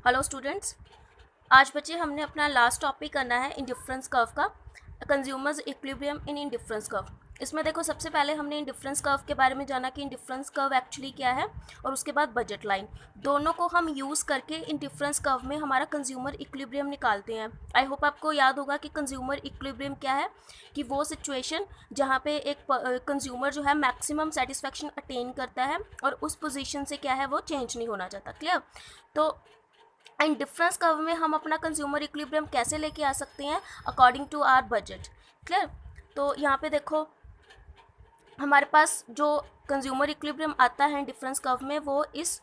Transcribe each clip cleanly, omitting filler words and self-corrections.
Hello students. आज बच्चे हमने अपना लास्ट टॉपिक करना है इंडिफरेंस कर्व का, कंज्यूमर्स इक्विलिब्रियम इन इंडिफरेंस कर्व। इसमें देखो सबसे पहले हमने इंडिफरेंस कर्व के बारे में जाना कि इंडिफरेंस कर्व एक्चुअली क्या है, और उसके बाद बजट लाइन। दोनों को हम यूज़ करके इंडिफरेंस कर्व में हमारा कंज्यूमर इक्विलिब्रियम निकालते हैं। आई होप आपको याद होगा कि कंज्यूमर इक्विलिब्रियम क्या है, कि वो सिचुएशन जहाँ पे एक कंज्यूमर जो है मैक्सिमम सेटिस्फैक्शन अटेन करता है और उस पोजीशन से क्या है वो चेंज नहीं होना चाहता। क्लियर? तो एंड डिफरेंस कर्व में हम अपना कंज्यूमर इक्विलिब्रियम कैसे लेके आ सकते हैं, according to our budget. Clear? तो यहाँ पे देखो हमारे पास जो कंज्यूमर इक्विलिब्रियम आता है डिफरेंस कर्व में, वो इस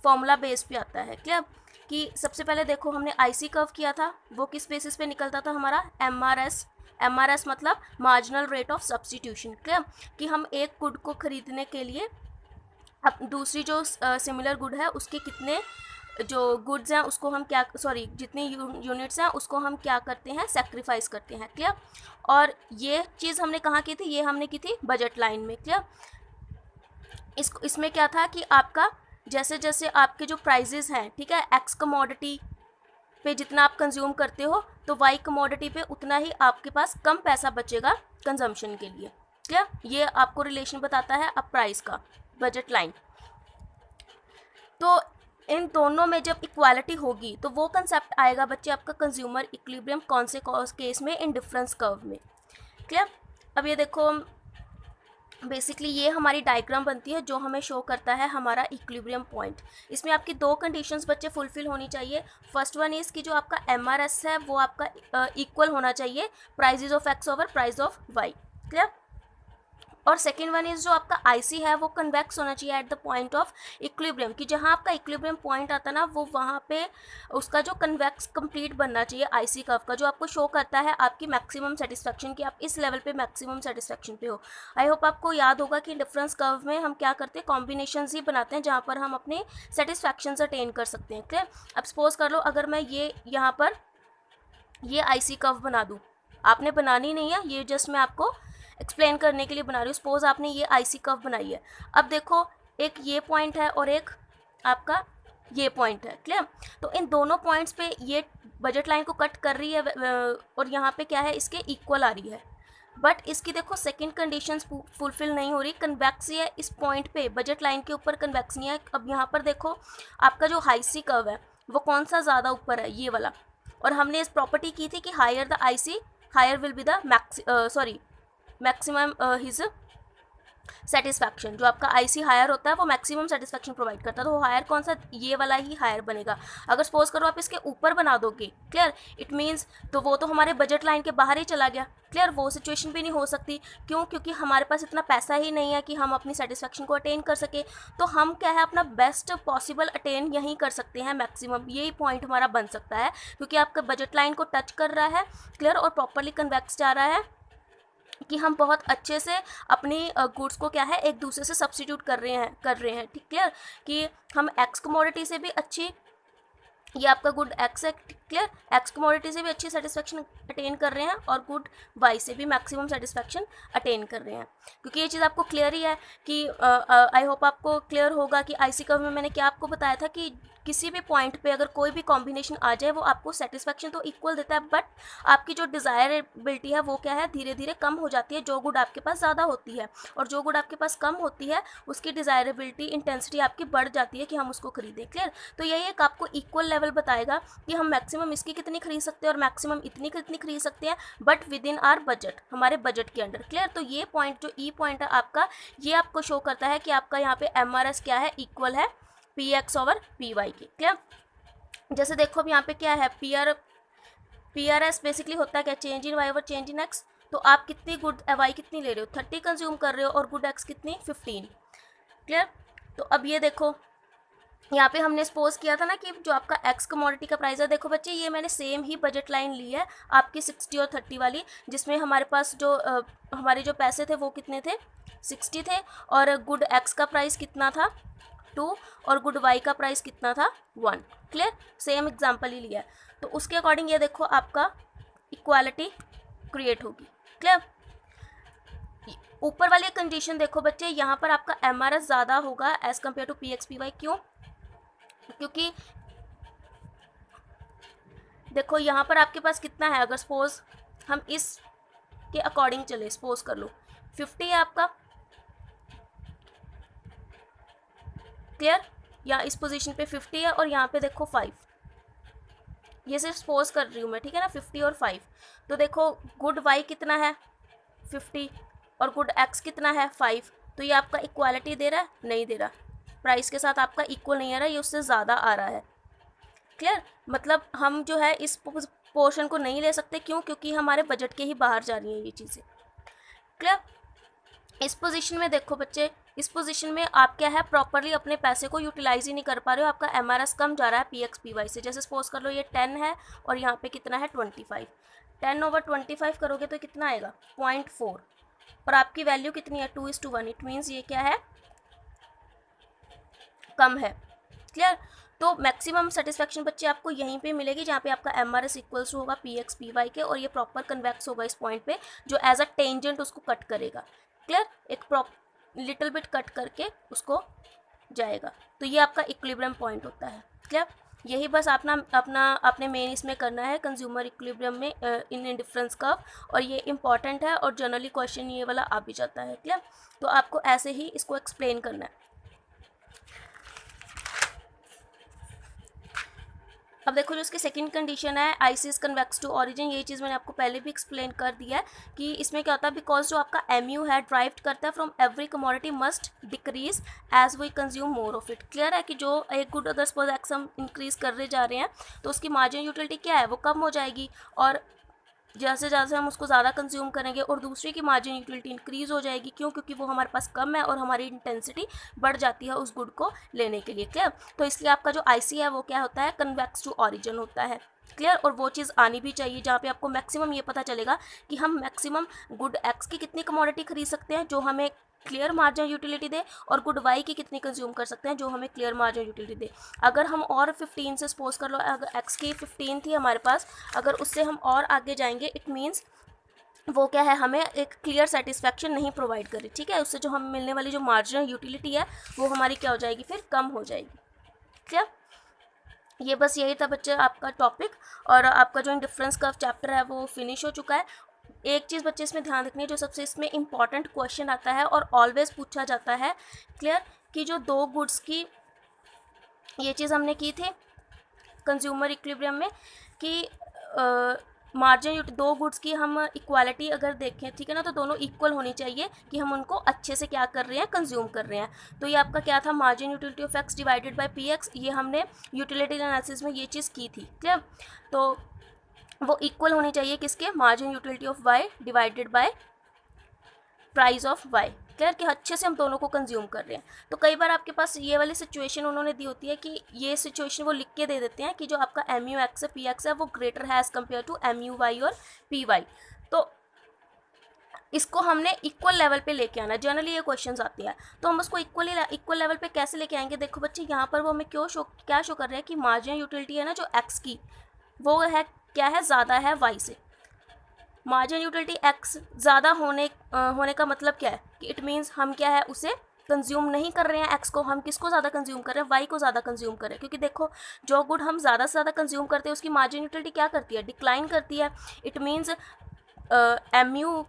फॉर्मूला बेस पे आता है। क्लियर? कि सबसे पहले देखो हमने आईसी कर्व किया था, वो किस बेसिस पे निकलता था हमारा, एमआरएस मतलब marginal rate of substitution. Clear? कि हम एक गुड को खरीदने के लिए अब दूसरी जो सिमिलर गुड है उसके कितने जो गुड्स हैं उसको हम क्या जितनी यूनिट्स हैं उसको हम क्या करते हैं, सेक्रीफाइस करते हैं। क्लियर? और ये चीज़ हमने कहाँ की थी, ये हमने की थी बजट लाइन में। क्लियर? इसमें क्या था कि आपका जैसे जैसे आपके जो प्राइजेस हैं, ठीक है, एक्स कमोडिटी पे जितना आप कंज्यूम करते हो तो वाई कमोडिटी पे उतना ही आपके पास कम पैसा बचेगा कंजम्पशन के लिए। क्लियर? ये आपको रिलेशन बताता है अब प्राइस का, बजट लाइन। तो इन दोनों में जब इक्वालिटी होगी तो वो कंसेप्ट आएगा बच्चे आपका कंज्यूमर इक्विलिब्रियम कौन से केस में, इन डिफरेंस कर्व में। क्लियर? अब ये देखो बेसिकली ये हमारी डायग्राम बनती है जो हमें शो करता है हमारा इक्विलिब्रियम पॉइंट। इसमें आपकी दो कंडीशंस बच्चे फुलफिल होनी चाहिए। फर्स्ट वन इज़ कि जो आपका एमआरएस है वो आपका इक्वल होना चाहिए prices of x over price of y. Clear? और सेकेंड वन इज जो आपका आईसी है वो कन्वेक्स होना चाहिए at the point of equilibrium, कि जहाँ आपका इक्विलिब्रियम पॉइंट आता है ना वो वहाँ पे उसका जो कन्वेक्स कंप्लीट बनना चाहिए आईसी कर्व का, जो आपको शो करता है आपकी मैक्सिमम सेटिस्फैक्शन, कि आप इस लेवल पे मैक्सिमम सेटिस्फैक्शन पे हो। आई होप आपको याद होगा कि डिफरेंस कर्व में हम क्या करते हैं, कॉम्बिनेशन ही बनाते हैं जहाँ पर हम अपने सेटिस्फैक्शन अटेन कर सकते हैं। क्लियर? अब सपोज कर लो अगर मैं ये यहाँ पर ये आईसी कर्व बना दूँ, आपने बनानी नहीं है, ये जस्ट मैं आपको एक्सप्लेन करने के लिए बना रही हूँ। सपोज आपने ये आईसी कर्व बनाई है, अब देखो एक ये पॉइंट है और एक आपका ये पॉइंट है। क्लियर? तो इन दोनों पॉइंट्स पे ये बजट लाइन को कट कर रही है और यहाँ पे क्या है, इसके इक्वल आ रही है, बट इसकी देखो सेकंड कंडीशंस फुलफिल नहीं हो रही, कन्वेक्स है इस पॉइंट पे, बजट लाइन के ऊपर कन्वेक्स नहीं है। अब यहाँ पर देखो आपका जो हाई सी कर्व है वो कौन सा ज़्यादा ऊपर है, ये वाला, और हमने इस प्रॉपर्टी की थी कि higher the IC higher will be the maximum his satisfaction. जो आपका आईसी हायर होता है वो मैक्सिमम सेटिस्फैक्शन प्रोवाइड करता है, तो वो हायर कौन सा, ये वाला ही हायर बनेगा। अगर सपोज करो आप इसके ऊपर बना दोगे, क्लियर, इट मीन्स तो वो तो हमारे बजट लाइन के बाहर ही चला गया। क्लियर? वो सिचुएशन भी नहीं हो सकती, क्यों? क्योंकि हमारे पास इतना पैसा ही नहीं है कि हम अपनी सेटिस्फैक्शन को अटेन कर सके। तो हम क्या है, अपना बेस्ट पॉसिबल अटेन यहीं कर सकते हैं, मैक्सिमम यही पॉइंट हमारा बन सकता है, क्योंकि आपका बजट लाइन को टच कर रहा है। क्लियर? और प्रॉपरली कन्वेक्स जा रहा है, कि हम बहुत अच्छे से अपनी गुड्स को क्या है एक दूसरे से सब्स्टिट्यूट कर रहे हैं। ठीक? क्लियर? कि हम एक्स कमोडिटी से भी अच्छी, ये आपका गुड एक्स है, क्लियर, एक्स कमोडिटी से भी अच्छी सेटिस्फैक्शन अटेन कर रहे हैं और गुड वाई से भी मैक्सिमम सेटिस्फैक्शन अटेन कर रहे हैं। क्योंकि ये चीज़ आपको क्लियर ही है कि आई होप आपको क्लियर होगा कि आईसी कर्व में मैंने क्या आपको बताया था कि किसी भी पॉइंट पे अगर कोई भी कॉम्बिनेशन आ जाए वो आपको सेटिस्फैक्शन तो इक्वल देता है, बट आपकी जो डिज़ायरेबिलिटी है वो क्या है, धीरे धीरे कम हो जाती है जो गुड आपके पास ज़्यादा होती है, और जो गुड आपके पास कम होती है उसकी डिज़ायरेबिलिटी इंटेंसिटी आपकी बढ़ जाती है कि हम उसको खरीदें। क्लियर? तो यही एक आपको इक्वल लेवल बताएगा कि हम मैक्सिमम इसकी कितनी खरीद सकते हैं और मैक्सिमम इतनी कितनी खरीद सकते हैं, but with in are budget, हमारे बजट के अंडर। क्लियर? तो ये पॉइंट जो ई पॉइंट है आपका, ये आपको शो करता है कि आपका यहाँ पे एमआरएस क्या है, इक्वल है P x over P y के। क्लियर? जैसे देखो अब यहाँ पे क्या है, पी आर एस बेसिकली होता है क्या, change in y over change in x. तो आप कितनी गुड वाई कितनी ले रहे हो, 30 कंज्यूम कर रहे हो, और गुड एक्स कितनी, 15। क्लियर? तो अब ये देखो यहाँ पे हमने सपोज किया था ना कि जो आपका एक्स कमोडिटी का प्राइस है, देखो बच्चे ये मैंने सेम ही बजट लाइन ली है आपकी 60 और 30 वाली, जिसमें हमारे पास जो हमारे जो पैसे थे वो कितने थे, 60 थे, और गुड एक्स का प्राइस कितना था, 2, और गुड वाई का प्राइस कितना था, 1। क्लियर? सेम एग्जाम्पल ही लिया है, तो उसके अकॉर्डिंग ये देखो आपका इक्वालिटी क्रिएट होगी। क्लियर? ऊपर वाली कंडीशन देखो बच्चे, यहाँ पर आपका एमआरएस ज़्यादा होगा as compare to P x P y. क्यों? क्योंकि देखो यहाँ पर आपके पास कितना है, अगर सपोज हम इस के अकॉर्डिंग चले, सपोज कर लो 50 है आपका, क्लियर, या इस पोजीशन पे 50 है और यहाँ पे देखो 5, ये सिर्फ सपोज कर रही हूँ मैं, ठीक है ना, 50 और 5। तो देखो गुड y कितना है 50 और गुड x कितना है 5, तो ये आपका इक्वालिटी दे रहा है, नहीं दे रहा, प्राइस के साथ आपका इक्वल नहीं आ रहा, ये उससे ज़्यादा आ रहा है, क्लियर। मतलब हम जो है इस पोर्शन को नहीं ले सकते, क्यों, क्योंकि हमारे बजट के ही बाहर जा रही हैं ये चीज़ें, क्लियर। इस पोजीशन में देखो बच्चे, इस पोजीशन में आप क्या है, प्रॉपरली अपने पैसे को यूटिलाइज ही नहीं कर पा रहे हो, आपका MRS कम जा रहा है PX/PY से। जैसे सपोज कर लो ये 10 है और यहाँ पे कितना है 25, 10/25 करोगे तो कितना आएगा 0.4, और आपकी वैल्यू कितनी है 2:1, इट मीन्स ये क्या है, कम है, क्लियर। तो मैक्सिमम सेटिस्फैक्शन बच्चे आपको यहीं पे मिलेगी जहाँ पे आपका MRS इक्वल्स होगा PX/PY के, और ये प्रॉपर कन्वेक्स होगा इस पॉइंट पे, जो एज अ टेंजेंट उसको कट करेगा, क्लियर, एक लिटिल बिट कट करके उसको जाएगा, तो ये आपका इक्विलिब्रियम पॉइंट होता है, क्लियर। यही बस आपने मेन इसमें करना है कंज्यूमर इक्विलिब्रियम में इन इंडिफरेंस कर्व, और ये इंपॉर्टेंट है और जनरली क्वेश्चन ये वाला आ भी जाता है, क्लियर। तो आपको ऐसे ही इसको एक्सप्लेन करना है। अब देखो जो इसकी सेकंड कंडीशन है, IC is convex to origin, ये चीज़ मैंने आपको पहले भी एक्सप्लेन कर दिया है कि इसमें क्या होता है, बिकॉज जो आपका MU है ड्राइव करता है from every commodity must decrease as we consume more of it, clear है कि जो एक गुड अगर सपोज एक्स हम इंक्रीज कर रहे जा रहे हैं तो उसकी मार्जिन यूटिलिटी क्या है, वो कम हो जाएगी, और जैसे जैसे हम उसको ज़्यादा कंज्यूम करेंगे और दूसरी की मार्जिन यूटिलिटी इंक्रीज़ हो जाएगी, क्यों, क्योंकि वो हमारे पास कम है और हमारी इंटेंसिटी बढ़ जाती है उस गुड को लेने के लिए, क्लियर। तो इसलिए आपका जो आईसी है वो क्या होता है, कन्वेक्स टू ओरिजिन होता है, क्लियर। और वो चीज़ आनी भी चाहिए जहाँ पे आपको मैक्सिमम ये पता चलेगा कि हम मैक्सिमम गुड एक्स की कितनी कमोडिटी खरीद सकते हैं जो हमें क्लियर मार्जिन यूटिलिटी दे, और गुड वाई की कितनी कंज्यूम कर सकते हैं जो हमें क्लियर मार्जिन यूटिलिटी दे। अगर हम और 15 से सपोज कर लो, अगर एक्स की 15 थी हमारे पास, अगर उससे हम और आगे जाएंगे इट मीन्स वो क्या है, हमें एक क्लियर सेटिस्फैक्शन नहीं प्रोवाइड करे, ठीक है। उससे जो हमें मिलने वाली जो मार्जिनल यूटिलिटी है वो हमारी क्या हो जाएगी, फिर कम हो जाएगी, क्या। ये बस यही था बच्चे आपका टॉपिक, और आपका जो डिफरेंस कर्व चैप्टर है वो फिनिश हो चुका है। एक चीज़ बच्चे इसमें ध्यान रखनी है, जो सबसे इसमें इंपॉर्टेंट क्वेश्चन आता है और ऑलवेज पूछा जाता है, क्लियर, कि जो दो गुड्स की ये चीज़ हमने की थी कंज्यूमर इक्विलिब्रियम में कि मार्जिन दो गुड्स की हम इक्वालिटी अगर देखें, ठीक है ना, तो दोनों इक्वल होनी चाहिए कि हम उनको अच्छे से क्या कर रहे हैं, कंज्यूम कर रहे हैं। तो ये आपका क्या था, margin utility of x divided by P x, ये हमने यूटिलिटी एनालिसिस में ये चीज़ की थी, क्लियर। तो वो इक्वल होनी चाहिए किसके, margin utility of y divided by price of y, clear, कि अच्छे से हम दोनों को कंज्यूम कर रहे हैं। तो कई बार आपके पास ये वाली सिचुएशन उन्होंने दी होती है कि ये सिचुएशन वो लिख के दे देते हैं कि जो आपका MU एक्स है PX है वो ग्रेटर है as compare to MU Y और PY। तो इसको हमने इक्वल लेवल पे लेके आना, जनरली ये क्वेश्चंस आते हैं, तो हम उसको इक्वल लेवल पे कैसे लेके आएंगे। देखो बच्चे यहाँ पर वो हमें क्या शो कर रहे हैं कि मार्जिन यूटिलिटी है ना जो एक्स की, वो है क्या है, ज़्यादा है वाई से। मार्जिन यूटिलिटी एक्स ज़्यादा होने का मतलब क्या है कि इट मीन्स हम क्या है, उसे कंज्यूम नहीं कर रहे हैं एक्स को, हम किसको ज़्यादा कंज्यूम कर रहे हैं, वाई को ज़्यादा कंज्यूम कर रहे हैं। क्योंकि देखो जो गुड हम ज़्यादा से ज़्यादा कंज्यूम करते हैं उसकी मार्जिन यूटिलिटी क्या करती है, डिक्लाइन करती है। इट मीन्स MU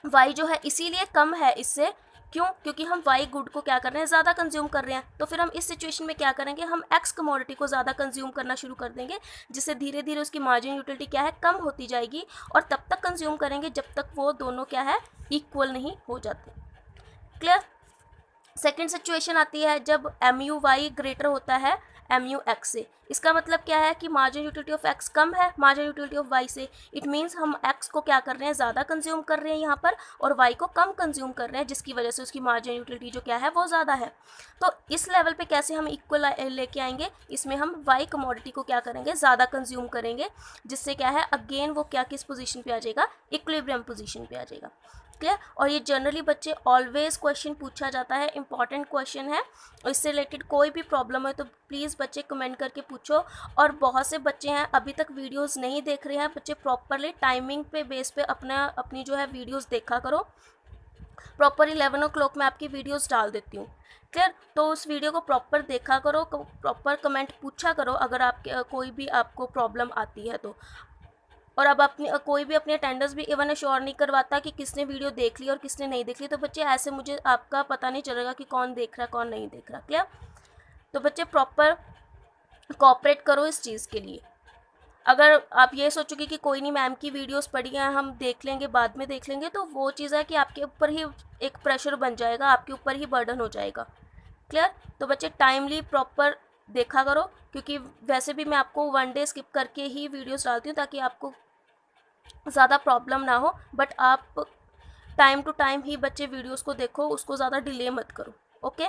वाई जो है इसीलिए कम है इससे, क्यों, क्योंकि हम वाई गुड को क्या कर रहे हैं, ज़्यादा कंज्यूम कर रहे हैं। तो फिर हम इस सिचुएशन में क्या करेंगे, हम एक्स कमोडिटी को ज़्यादा कंज्यूम करना शुरू कर देंगे, जिससे धीरे धीरे उसकी मार्जिन यूटिलिटी क्या है, कम होती जाएगी, और तब तक कंज्यूम करेंगे जब तक वो दोनों क्या है, इक्वल नहीं हो जाते, क्लियर। सेकेंड सिचुएशन आती है जब MU वाई ग्रेटर होता है MU एक्स से। इसका मतलब क्या है कि मार्जिन यूटिलिटी ऑफ एक्स कम है मार्जिन यूटिलिटी ऑफ वाई से। इट मीन्स हम एक्स को क्या कर रहे हैं, ज़्यादा कंज्यूम कर रहे हैं यहाँ पर, और वाई को कम कंज्यूम कर रहे हैं, जिसकी वजह से उसकी मार्जिन यूटिलिटी जो क्या है वो ज़्यादा है। तो इस लेवल पे कैसे हम इक्वल लेके आएंगे, इसमें हम वाई कमोडिटी को क्या करेंगे, ज़्यादा कंज्यूम करेंगे, जिससे क्या है अगेन वो क्या किस पोजीशन पे आ जाएगा, इक्विलिब्रियम पोजीशन पे आ जाएगा, क्लियर। और ये जनरली बच्चे ऑलवेज क्वेश्चन पूछा जाता है, इंपॉर्टेंट क्वेश्चन है। इससे रिलेटेड कोई भी प्रॉब्लम है तो प्लीज़ बच्चे कमेंट करके पूछो। और बहुत से बच्चे हैं अभी तक वीडियोस नहीं देख रहे हैं, बच्चे प्रॉपरली टाइमिंग पे बेस पे अपनी जो है वीडियोस देखा करो, प्रॉपर 11 ओ क्लॉक मैं आपकी वीडियोस डाल देती हूँ। क्लियर? तो उस वीडियो को प्रॉपर देखा करो, प्रॉपर कमेंट पूछा करो अगर आपके कोई भी आपको प्रॉब्लम आती है तो। और अब अपनी कोई भी अपनी अटेंडेंस भी इवन अश्योर नहीं करवाता कि किसने वीडियो देख ली और किसने नहीं देख ली, तो बच्चे ऐसे मुझे आपका पता नहीं चलेगा कि कौन देख रहा है कौन नहीं देख रहा। क्लियर? तो बच्चे प्रॉपर कोऑपरेट करो इस चीज़ के लिए। अगर आप ये सोचोगे कि कोई नहीं, मैम की वीडियोस पड़ी हैं हम देख लेंगे, बाद में देख लेंगे, तो वो चीज़ है कि आपके ऊपर ही एक प्रेशर बन जाएगा, आपके ऊपर ही बर्डन हो जाएगा। क्लियर? तो बच्चे टाइमली प्रॉपर देखा करो, क्योंकि वैसे भी मैं आपको 1 डे स्किप करके ही वीडियोस डालती हूँ ताकि आपको ज़्यादा प्रॉब्लम ना हो। बट आप टाइम टू टाइम ही बच्चे वीडियोस को देखो, उसको ज़्यादा डिले मत करो। ओके?